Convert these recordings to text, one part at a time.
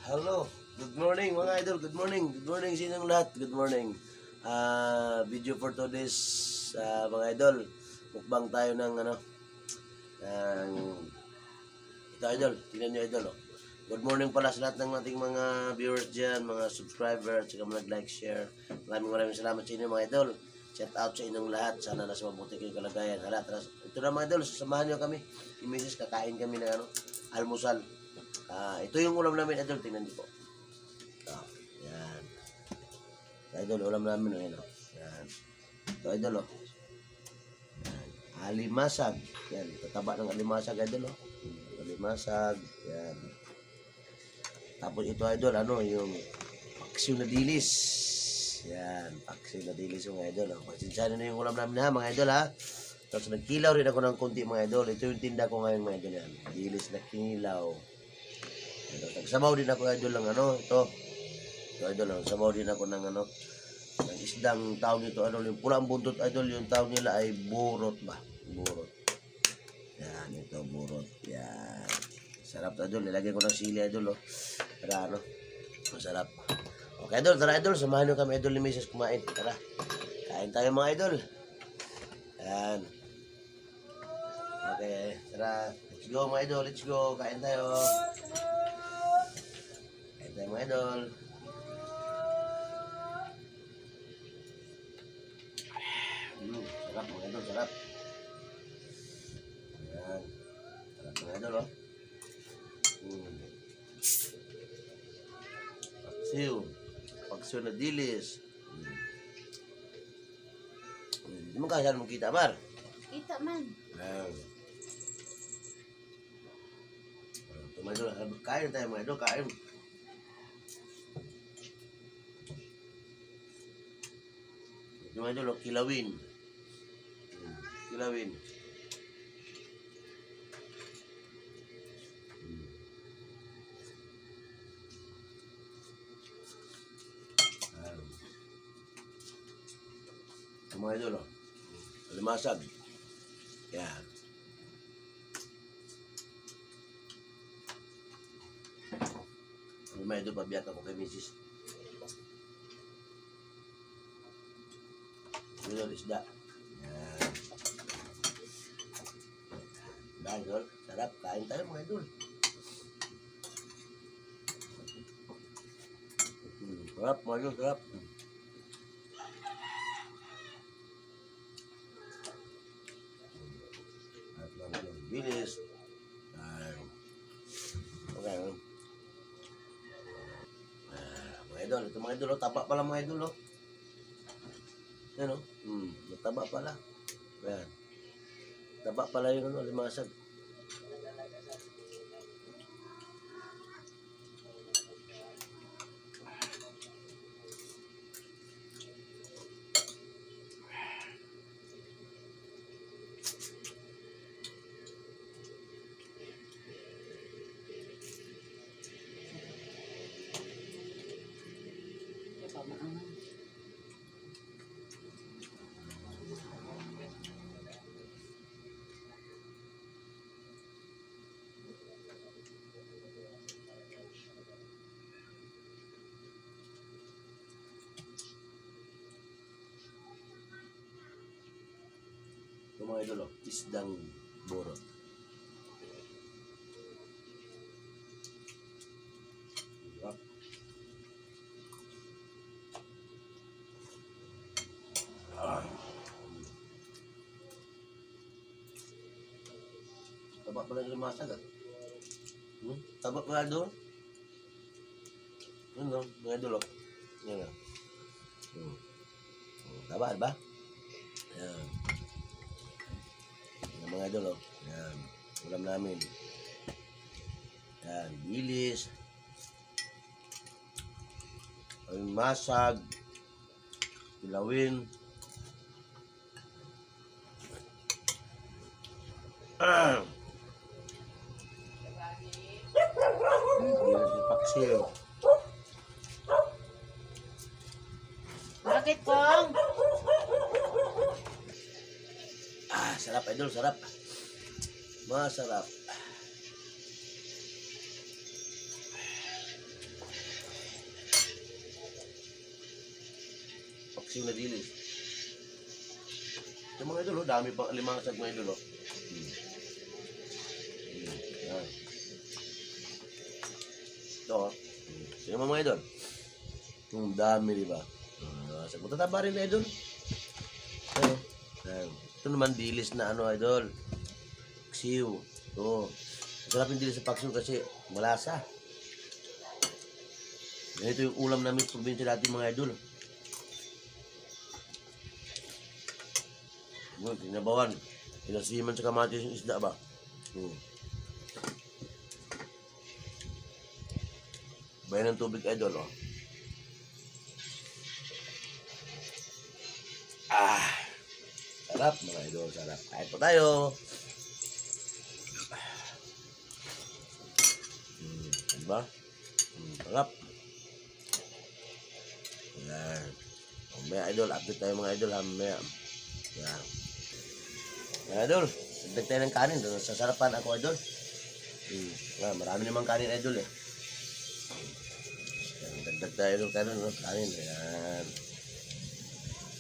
Hello, good morning mga idol, good morning sa inyong lahat, good morning. Video for today's mga idol, mukbang tayo ng ng ito idol, tingnan nyo idol. Good morning pala sa lahat ng ating mga viewers dyan, mga subscribers, at mga nag-like, share. Maraming salamat sa inyo mga idol. Shout out sa inyong lahat, sana nasa mabuti kayong kalagayan. Ito na mga idol, sasamahan nyo kami, imisis kakain kami ng almusal. Ito yung ulam namin idol, tingnan niyo po. Yan. Idol, ulam namin o yan o. Yan. Ito idol o. Yan. Alimasag. Yan. Tataba ng alimasag idol o. Alimasag. Yan. Tapos ito idol, yung paksiw na dilis. Yan. Paksiw na dilis yung idol o. Pasensyahan na yung ulam namin ha mga idol ha. Tapos nagkilaw rin ako ng konti mga idol. Ito yung tinda ko ngayon mga idol yan. Dilis na kilaw. Nagsabaw din ako idol ng ito. Ito idol, nagsabaw din ako ng ng isdang tawag nito, yung pulang buntot idol, yung tawag nila ay burot ba? Burot. Yan, ito burot. Yan. Sarap idol, nilagay ko ng sili idol para masarap. Okay idol, tara idol, samahan nyo kami idol ni Mrs. kumain. Tara, kain tayo mga idol. Yan. Okay, tara. Let's go mga idol, let's go. Kain tayo. Mga idol. Sarap mga idol, sarap. Ayan. Sarap mga idol Paksiw. Paksiw na dilis. Hindi mo kaya saan mo kita, Mar? Kita man. Ayan. Mga idol, kain tayo mga idol, kain. Yung idol, kilawin. Kilawin. Yung mga idol, alimasag. Yan. Yung mga idol, pabiyak ako kay Mrs. Yung isda. Yan. Idol, sarap. Kain tayo mga idol. Sarap mga idol, sarap. Sarap lang ng bilis. Okay. Mga idol, ito mga idol, tapa pala mga idol. Yan nataba pala. Yan. Taba pala yung limasag. Ito mga idol, isdang burot. Taba pala yung limasag Taba pala doon. Yun mga idol Yan Taba ba? Yan. Yan mga idol Yan. Ulam namin. Yan. Bilis. Masag. Kilawin. Paksiw. Bakit kong? Sarap idol, sarap. Masarap. paksiw na dilis. Ito mga idol, oh, dami pa, limasag mga idol, oh. Yan. Ito, oh. Tingnan mo mga idol. Ang dami, di ba? Sagot taba rin, idol. Ito, yan. Ito naman dilis na ano, idol. Paksiw. Ito. Masarap yung dilis sa paksiw kasi malasa. Ito yung ulam namin sa probinsya dati mga idol. Tinabawan. Pinasiman sa kamatis yung isda ba? Bayan ng tubig idol, oh. Sarap mga idol, sarap. Kahit pa tayo. Diba? Sarap. Yan. Mamaya idol, update tayo mga idol ha, mamaya. Yan. Yan idol, dagdag tayo ng kanin. Sasarapan ako idol. Yan, marami namang kanin idol eh. Yan, dagdag tayo idol kanin. Yan.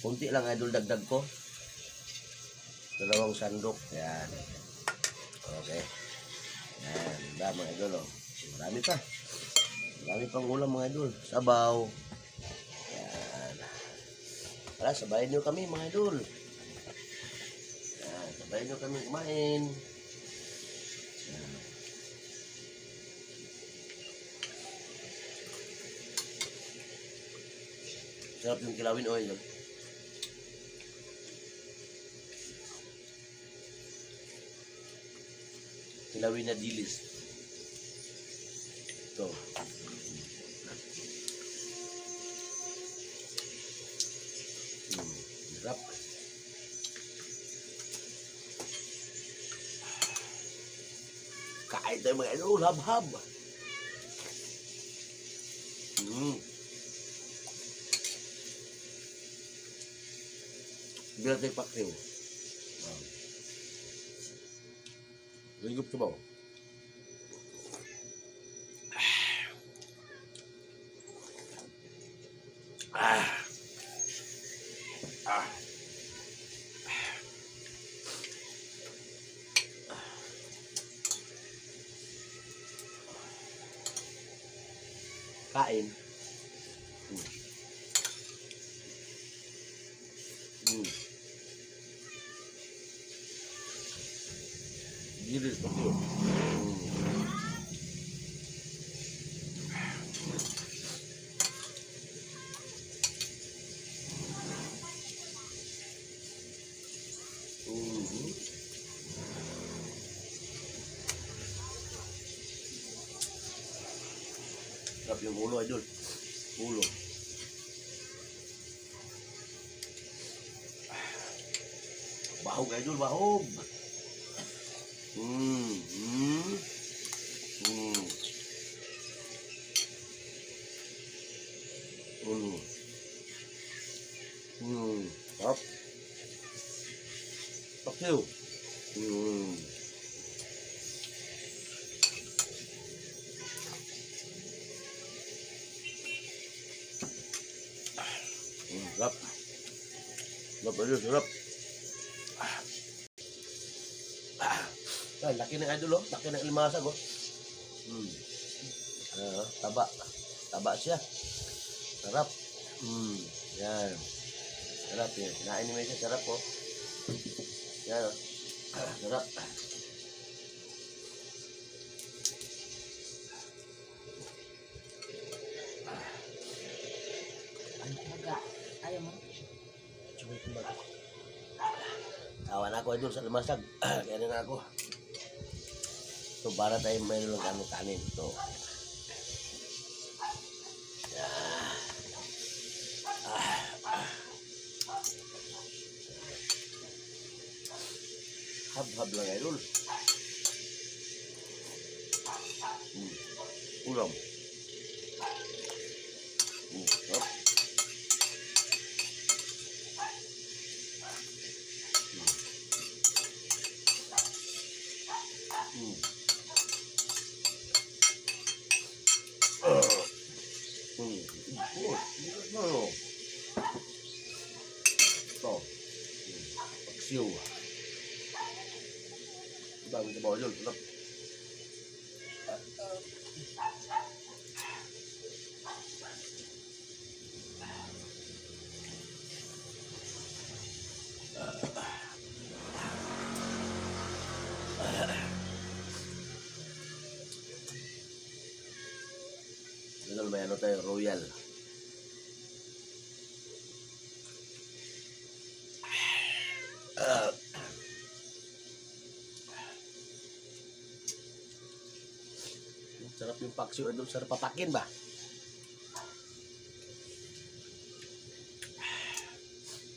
Kunti lang idol dagdag ko. 2 sandok. Yan. Okay. Yan, diba mga idol oh. Marami pa. Marami pang ulam mga idol. Sabaw. Yan. Tara, sabayin nyo kami mga idol. Yan, sabayin nyo kami kumain. Yan. Sarap yung kilawin o idol. Kilawin na dilis. Ito. Sarap. Kain tayo mga idol, hab-hab. Bilang tayo paksiw. Lingkup ke bawah. Kain. Gila seperti itu. Tapi yung ulo idol. Ulo. Bahog idol, bahog. Sarap. Paksiw. Sarap. Sarap idol, sarap. Ay, laki ng idol oh. Laki ng limasag oh. Taba. Taba siya. Sarap. Yan. Sarap yan. Kinain ni Messi, sarap oh. Yan oh. Sarap. Ayaw mo? Cuma itu bagus. Kawan aku itu sa limasag. Kaya na ako. So, para tayo mayroon ng ano kanin. Ito. Hab-hab lang idol. Ulam. Hop. Paksiw. Dami sa bawal yun. Sarap. Idol, may ano tayo, royal. Sarap yung paksiw. Idol, sarap papakin ba?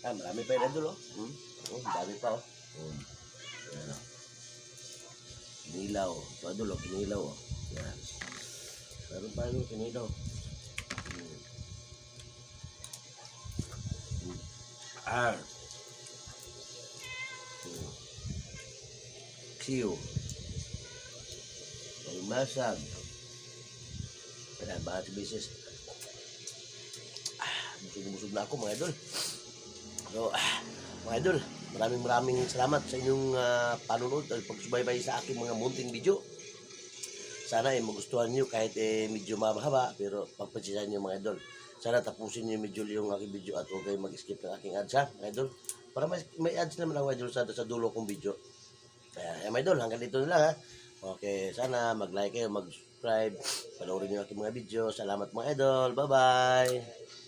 Marami pa yun, Idol, oh. Dami pa, oh. Yan, oh. Kinilaw. Ito, Idol, oh. Kinilaw, oh. Yan. Meron pa yun, kinilaw. Siyo. Masag. Kaya ba sa beses? Busog na ako, mga idol. So, mga idol, maraming salamat sa inyong panunod at pagsubaybay sa aking mga munting video. Sana magustuhan nyo kahit medyo mahaba, pero pagpansyahan nyo, mga idol. Sana tapusin nyo medyo yung aking video at huwag kayong mag-skip ng aking ads, ha, mga idol. Para may ads naman ako, idol, sa dulo kong video. Kaya, mga idol, hanggang dito na lang, ha. Okay, sana mag-like kayo, mag-subscribe, panoorin nyo aking mga video. Salamat, mga idol. Bye-bye!